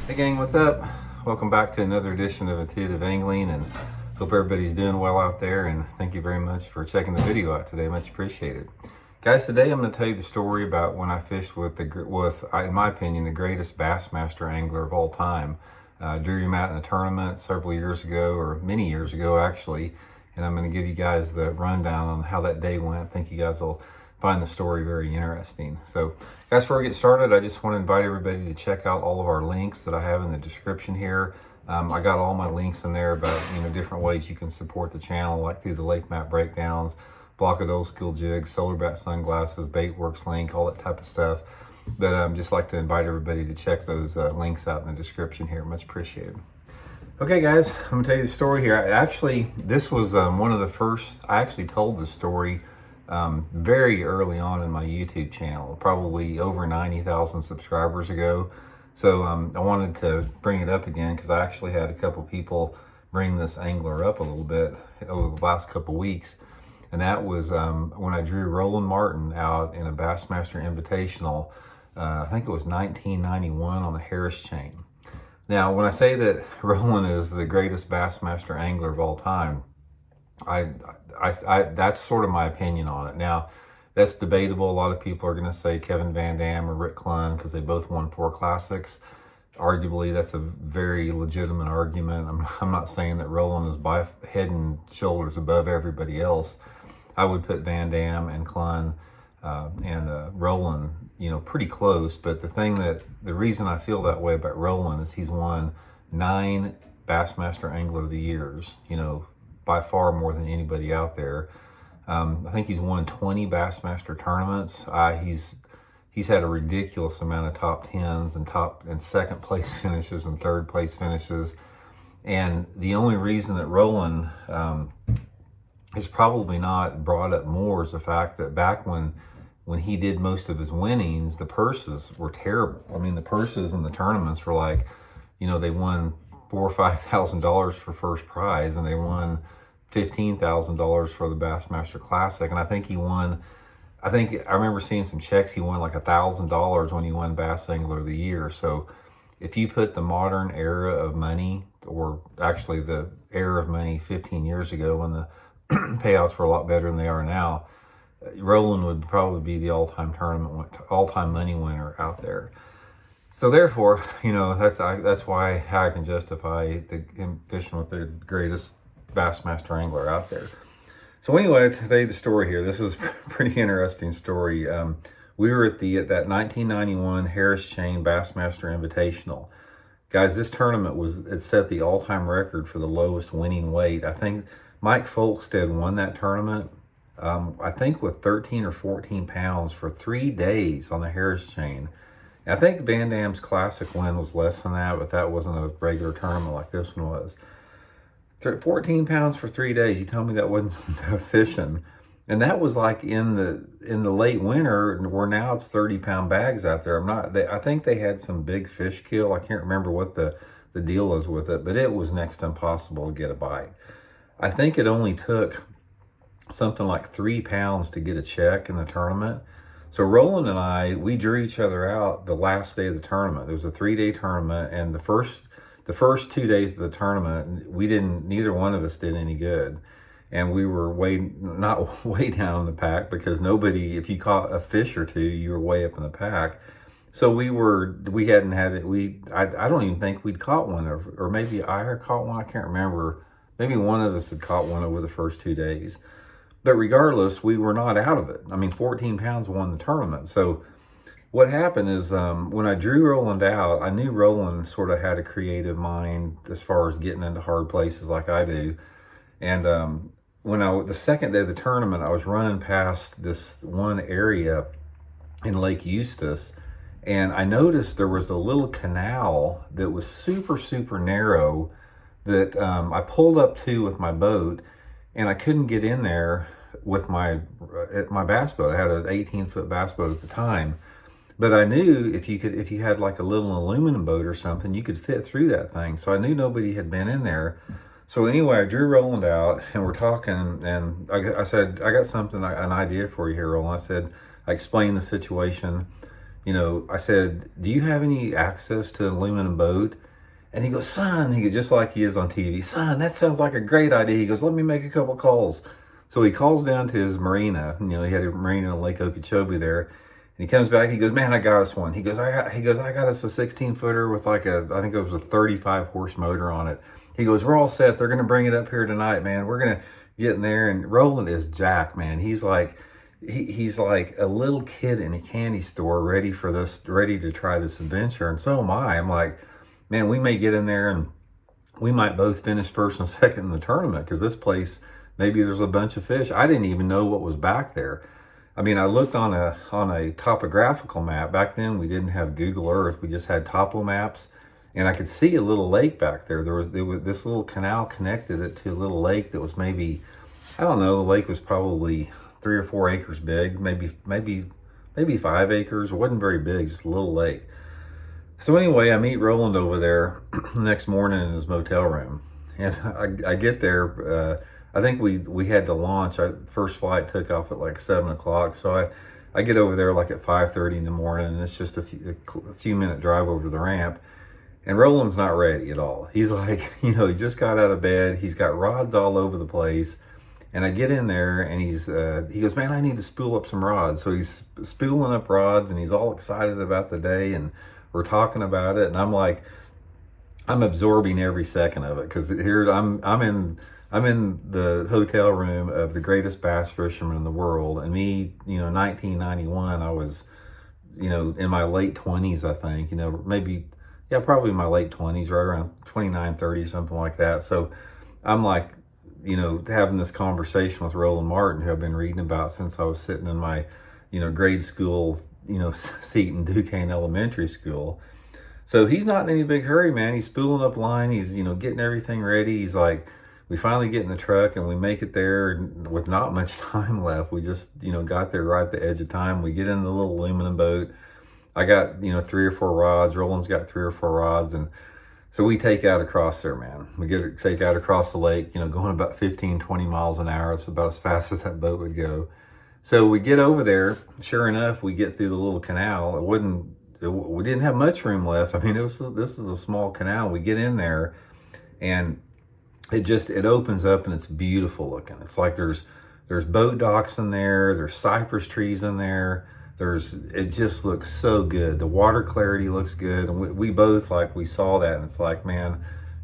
Hey gang, what's up? Welcome back to another edition of Intuitive Angling, and hope everybody's doing well out there, and thank you very much for checking the video out today. Much appreciated. Guys, today I'm going to tell you the story about when I fished with, in my opinion, the greatest Bassmaster angler of all time. Drew him out in a tournament several years ago, or many years ago actually, and I'm going to give you guys the rundown on how that day went. I think you guys will find the story very interesting. So guys, before we get started, I just want to invite everybody to check out all of our links that I have in the description here. I got all my links in there about different ways you can support the channel, like through the lake map breakdowns, block of old school jigs, solar bat sunglasses, bait works link, all that type of stuff. But just like to invite everybody to check those links out in the description here. Much appreciated. Okay guys, I'm gonna tell you the story here. This was one of the first, I actually told the story very early on in my YouTube channel, probably over 90,000 subscribers ago. So I wanted to bring it up again because I actually had a couple people bring this angler up a little bit over the last couple weeks. And that was when I drew Roland Martin out in a Bassmaster Invitational. I think it was 1991 on the Harris chain. Now, when I say that Roland is the greatest Bassmaster angler of all time, I that's sort of my opinion on it. Now, that's debatable. A lot of people are going to say Kevin Van Dam or Rick Clunn because they both won 4 classics. Arguably, that's a very legitimate argument. I'm not saying that Roland is by head and shoulders above everybody else. I would put Van Dam and Clunn and Roland, pretty close. But the reason I feel that way about Roland is he's won 9 Bassmaster Angler of the Years, by far more than anybody out there. I think he's won 20 Bassmaster tournaments. He's had a ridiculous amount of top 10s and second place finishes and third place finishes. And the only reason that Roland is probably not brought up more is the fact that back when he did most of his winnings, the purses were terrible. I mean, the purses in the tournaments were like, they won $4,000 or $5,000 for first prize, and they won $15,000 for the Bassmaster Classic. And I think I remember seeing some checks. He won like $1,000 when he won Bass Angler of the Year. So if you put the modern era of money, or actually the era of money 15 years ago when the payouts were a lot better than they are now, Roland would probably be the all-time money winner out there. So therefore, that's why I can justify him fishing with the greatest Bassmaster angler out there. So anyway, today the story here. This is a pretty interesting story. We were at that 1991 Harris Chain Bassmaster Invitational. Guys, this tournament it set the all-time record for the lowest winning weight. I think Mike Folkstead won that tournament. I think with 13 or 14 pounds for 3 days on the Harris chain. I think Van Dam's classic win was less than that, but that wasn't a regular tournament like this one was. 14 pounds for 3 days. You tell me that wasn't some tough fishing. And that was like in the late winter, where now it's 30-pound bags out there. I think they had some big fish kill. I can't remember what the deal is with it, but it was next to impossible to get a bite. I think it only took something like 3 pounds to get a check in the tournament. So Roland and I, we drew each other out the last day of the tournament. It was a 3-day tournament, and the first 2 days of the tournament, neither one of us did any good. And we were not way down in the pack, because if you caught a fish or two, you were way up in the pack. So we hadn't had it. I don't even think we'd caught one, or maybe I had caught one. I can't remember. Maybe one of us had caught one over the first 2 days. But regardless, we were not out of it. I mean, 14 pounds won the tournament. So what happened is when I drew Roland out, I knew Roland sort of had a creative mind as far as getting into hard places like I do. And the second day of the tournament, I was running past this one area in Lake Eustis, and I noticed there was a little canal that was super, super narrow that I pulled up to with my boat, and I couldn't get in there with my bass boat. I had an 18-foot bass boat at the time, but I knew if you had like a little aluminum boat or something, you could fit through that thing. So I knew nobody had been in there. So anyway, I drew Roland out, and we're talking, and I said, I got an idea for you here, Roland. I explained the situation. I said, do you have any access to an aluminum boat? And he goes, son, he goes, just like he is on TV, son, that sounds like a great idea. He goes, let me make a couple calls. So he calls down to his marina. He had a marina in Lake Okeechobee there. And he comes back, he goes, man, I got us one. He goes, I got us a 16-footer with I think it was a 35 horse motor on it. He goes, we're all set. They're going to bring it up here tonight, man. We're going to get in there. And Roland is jacked, man. He's like a little kid in a candy store ready to try this adventure. And so am I. I'm like, man, we may get in there and we might both finish first and second in the tournament, because this place, maybe there's a bunch of fish. I didn't even know what was back there. I mean, I looked on a topographical map. Back then, we didn't have Google Earth. We just had topo maps. And I could see a little lake back there. There was this little canal connected it to a little lake that was maybe, I don't know, the lake was probably 3 or 4 acres big, maybe 5 acres. It wasn't very big, just a little lake. So anyway, I meet Roland over there the next morning in his motel room. And I get there, I think we had to launch. Our first flight took off at like 7 o'clock. So I get over there like at 5:30 in the morning, and it's just a few minute drive over the ramp. And Roland's not ready at all. He's like, he just got out of bed. He's got rods all over the place. And I get in there and he goes, man, I need to spool up some rods. So he's spooling up rods and he's all excited about the day, and we're talking about it. And I'm like, I'm absorbing every second of it, because here I'm in the hotel room of the greatest bass fisherman in the world. And me, 1991, I was, in my late 20s, I think, maybe, yeah, probably my late 20s, right around 29, 30, something like that. So I'm like, having this conversation with Roland Martin, who I've been reading about since I was sitting in my, grade school, seat in Duquesne Elementary School. So he's not in any big hurry, man. He's spooling up line. He's, getting everything ready. He's like, we finally get in the truck and we make it there with not much time left. We just, got there right at the edge of time. We get in the little aluminum boat. I got, 3 or 4 rods. Roland's got 3 or 4 rods. And so we take out across there, man. We take out across the lake, going about 15, 20 miles an hour. It's about as fast as that boat would go. So we get over there. Sure enough, we get through the little canal. We didn't have much room left. I mean, this is a small canal. We get in there and it opens up and it's beautiful looking. It's like there's boat docks in there. There's cypress trees in there. It just looks so good. The water clarity looks good. And we both, we saw that, and it's like, man,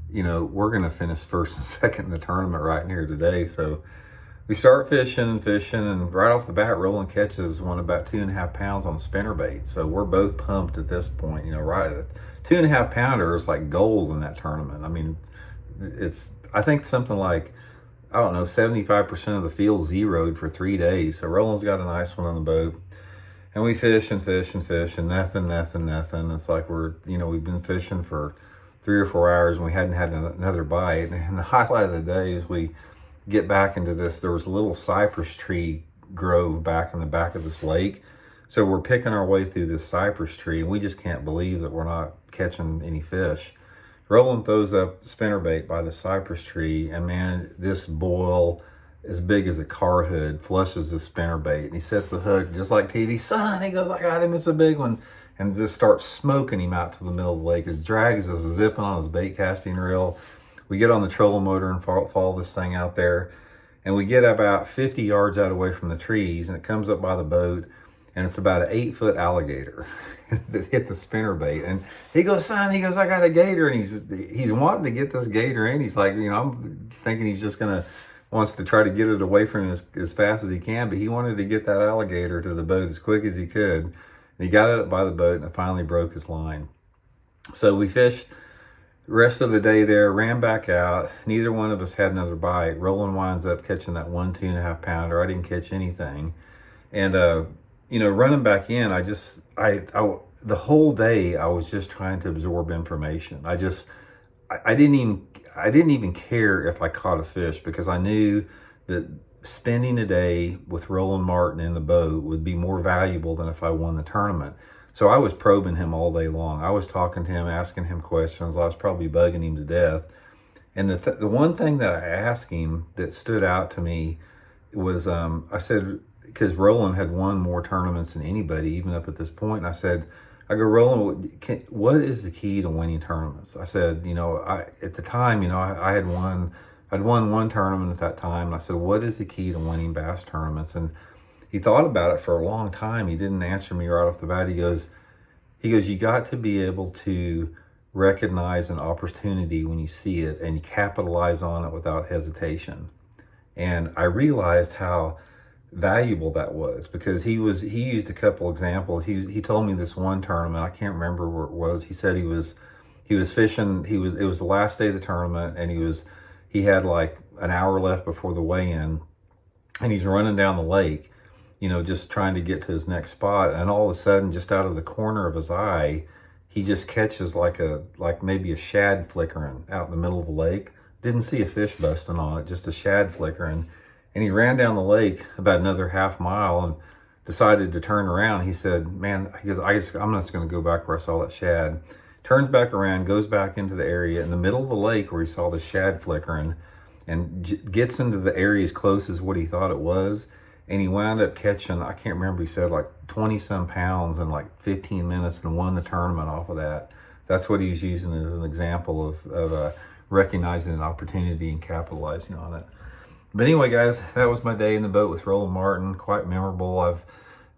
we're going to finish first and second in the tournament right here today. So we start fishing, and right off the bat, Roland catches one about 2.5 pounds on spinnerbait. So we're both pumped at this point, right? 2.5 pounder is like gold in that tournament. I mean, I think something like, I don't know, 75% of the field zeroed for 3 days. So Roland's got a nice one on the boat. And we fish and nothing. It's like we've been fishing for 3 or 4 hours and we hadn't had another bite. And the highlight of the day is we get back into this. There was a little cypress tree grove back in the back of this lake. So we're picking our way through this cypress tree, and we just can't believe that we're not catching any fish. Roland throws up spinnerbait by the cypress tree, and man, this boil as big as a car hood flushes the spinnerbait, and he sets the hook just like TV. Son, he goes, I got him, it's a big one, and just starts smoking him out to the middle of the lake. His drag is just zipping on his bait casting reel. We get on the trolling motor and follow this thing out there, and we get about 50 yards out away from the trees, and it comes up by the boat, and it's about an 8-foot alligator that hit the spinnerbait. And he goes, son, I got a gator, and he's wanting to get this gator in. He's like, I'm thinking he's just wants to try to get it away from him as fast as he can, but he wanted to get that alligator to the boat as quick as he could. And he got it up by the boat, and it finally broke his line. So we fished the rest of the day there, ran back out. Neither one of us had another bite. Roland winds up catching that 2.5 pounder. I didn't catch anything. And, running back in, the whole day I was just trying to absorb information. I didn't even care if I caught a fish, because I knew that spending a day with Roland Martin in the boat would be more valuable than if I won the tournament. So I was probing him all day long. I was talking to him, asking him questions. I was probably bugging him to death. And the one thing that I asked him that stood out to me was, I said, because Roland had won more tournaments than anybody, even up at this point. And I go, Roland, what is the key to winning tournaments? I said, at the time, I'd won one tournament at that time. And I said, what is the key to winning bass tournaments? And he thought about it for a long time. He didn't answer me right off the bat. He goes, you got to be able to recognize an opportunity when you see it and you capitalize on it without hesitation. And I realized how valuable that was, because he used a couple examples. He told me this one tournament, I can't remember where it was. He said he was fishing. It was the last day of the tournament, and he had like an hour left before the weigh-in, and he's running down the lake, just trying to get to his next spot. And all of a sudden, just out of the corner of his eye, he just catches like maybe a shad flickering out in the middle of the lake. Didn't see a fish busting on it, just a shad flickering. And he ran down the lake about another half mile and decided to turn around. He said, man, I'm just going to go back where I saw that shad. Turns back around, goes back into the area in the middle of the lake where he saw the shad flickering, and gets into the area as close as what he thought it was. And he wound up catching, I can't remember, he said like 20 some pounds in like 15 minutes and won the tournament off of that. That's what he was using as an example of recognizing an opportunity and capitalizing on it. But anyway, guys, that was my day in the boat with Roland Martin. Quite memorable.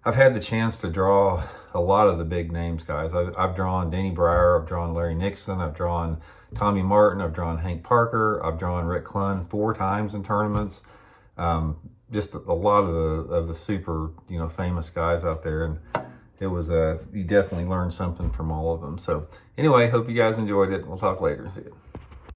I've had the chance to draw a lot of the big names, guys. I've drawn Denny Breyer, I've drawn Larry Nixon, I've drawn Tommy Martin, I've drawn Hank Parker, I've drawn Rick Clunn 4 times in tournaments. Just a lot of the super, famous guys out there. And it was, you definitely learned something from all of them. So anyway, hope you guys enjoyed it. We'll talk later. See you.